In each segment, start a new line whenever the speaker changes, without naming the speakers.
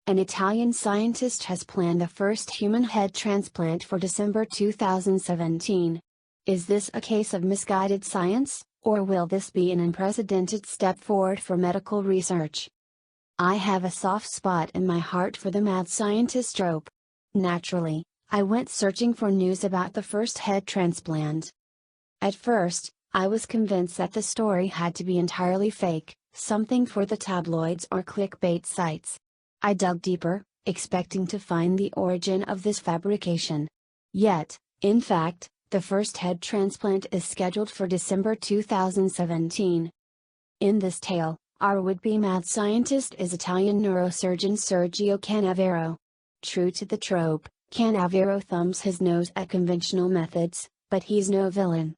An Italian scientist has planned the first human head transplant for December 2017. Is this a case of misguided science, or will this be an unprecedented step forward for medical research? I have a soft spot in my heart for the mad scientist trope. Naturally, I went searching for news about the first head transplant. At first, I was convinced that the story had to be entirely fake, something for the tabloids or clickbait sites. I dug deeper, expecting to find the origin of this fabrication. Yet, in fact, the first head transplant is scheduled for December 2017. In this tale, our would-be mad scientist is Italian neurosurgeon Sergio Canavero. True to the trope, Canavero thumbs his nose at conventional methods, but he's no villain.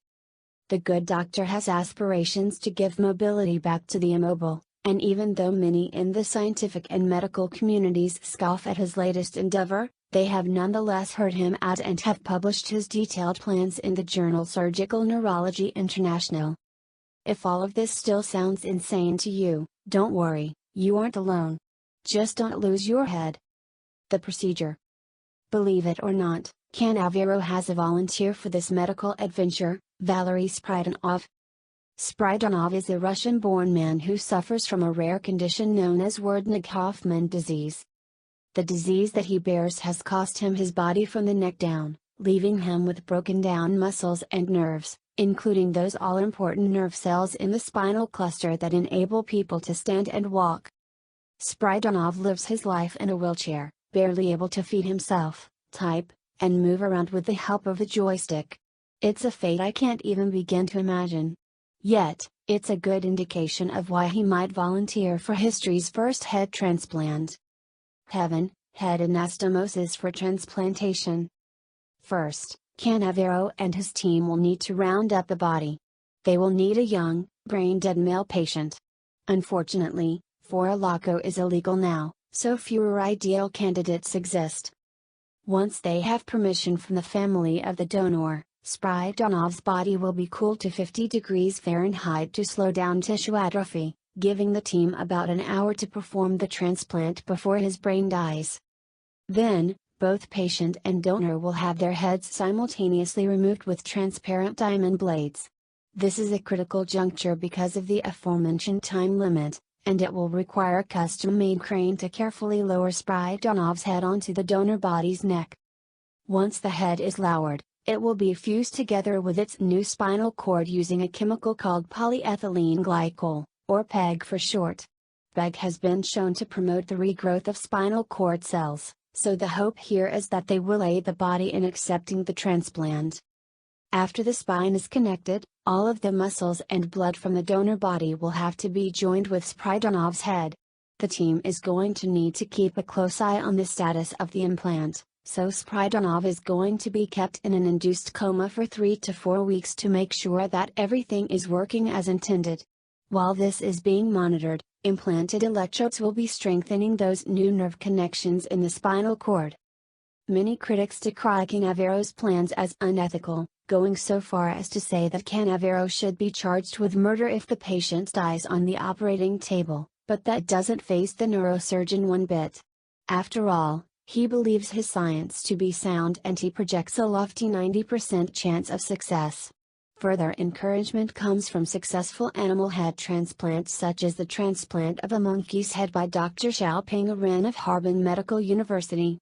The good doctor has aspirations to give mobility back to the immobile, and even though many in the scientific and medical communities scoff at his latest endeavor, they have nonetheless heard him out and have published his detailed plans in the journal Surgical Neurology International. If all of this still sounds insane to you, don't worry, you aren't alone. Just don't lose your head. The procedure. Believe it or not, Canavero has a volunteer for this medical adventure, Valery Spridonov. Spridonov is a Russian-born man who suffers from a rare condition known as Werdnig-Hoffmann disease. The disease that he bears has cost him his body from the neck down, leaving him with broken down muscles and nerves, including those all-important nerve cells in the spinal cluster that enable people to stand and walk. Spridonov lives his life in a wheelchair, barely able to feed himself, type, and move around with the help of a joystick. It's a fate I can't even begin to imagine. Yet, it's a good indication of why he might volunteer for history's first head transplant. Heaven, head anastomosis for transplantation. First, Canavero and his team will need to round up the body. They will need a young, brain-dead male patient. Unfortunately, Foralaco is illegal now, so fewer ideal candidates exist. Once they have permission from the family of the donor, Spridonov's body will be cooled to 50 degrees Fahrenheit to slow down tissue atrophy, giving the team about an hour to perform the transplant before his brain dies. Then, both patient and donor will have their heads simultaneously removed with transparent diamond blades. This is a critical juncture because of the aforementioned time limit, and it will require a custom-made crane to carefully lower Spridonov's head onto the donor body's neck. Once the head is lowered, it will be fused together with its new spinal cord using a chemical called polyethylene glycol, or PEG for short. PEG has been shown to promote the regrowth of spinal cord cells, so the hope here is that they will aid the body in accepting the transplant. After the spine is connected, all of the muscles and blood from the donor body will have to be joined with Spridonov's head. The team is going to need to keep a close eye on the status of the implant, so Spridonov is going to be kept in an induced coma for 3 to 4 weeks to make sure that everything is working as intended. While this is being monitored, implanted electrodes will be strengthening those new nerve connections in the spinal cord. Many critics decry Canavero's plans as unethical, going so far as to say that Canavero should be charged with murder if the patient dies on the operating table, but that doesn't faze the neurosurgeon one bit. After all, he believes his science to be sound and he projects a lofty 90% chance of success. Further encouragement comes from successful animal head transplants such as the transplant of a monkey's head by Dr. Xiaoping Ren of Harbin Medical University.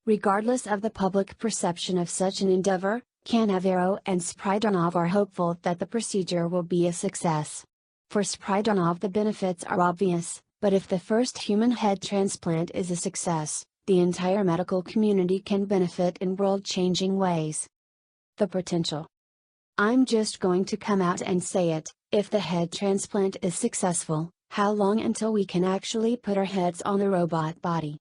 Regardless of the public perception of such an endeavor, Canavero and Spridonov are hopeful that the procedure will be a success. For Spridonov the benefits are obvious, but if the first human head transplant is a success, the entire medical community can benefit in world-changing ways. The potential. I'm just going to come out and say it, if the head transplant is successful, how long until we can actually put our heads on the robot body?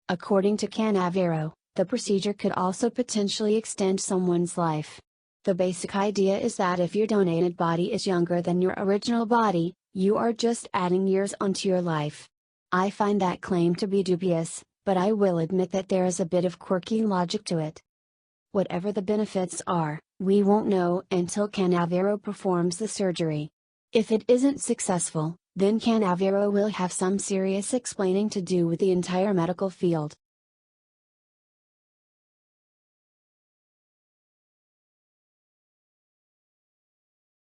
According to Canavero, the procedure could also potentially extend someone's life. The basic idea is that if your donated body is younger than your original body, you are just adding years onto your life. I find that claim to be dubious, but I will admit that there is a bit of quirky logic to it. Whatever the benefits are, we won't know until Canavero performs the surgery. If it isn't successful, then Canavero will have some serious explaining to do with the entire medical field.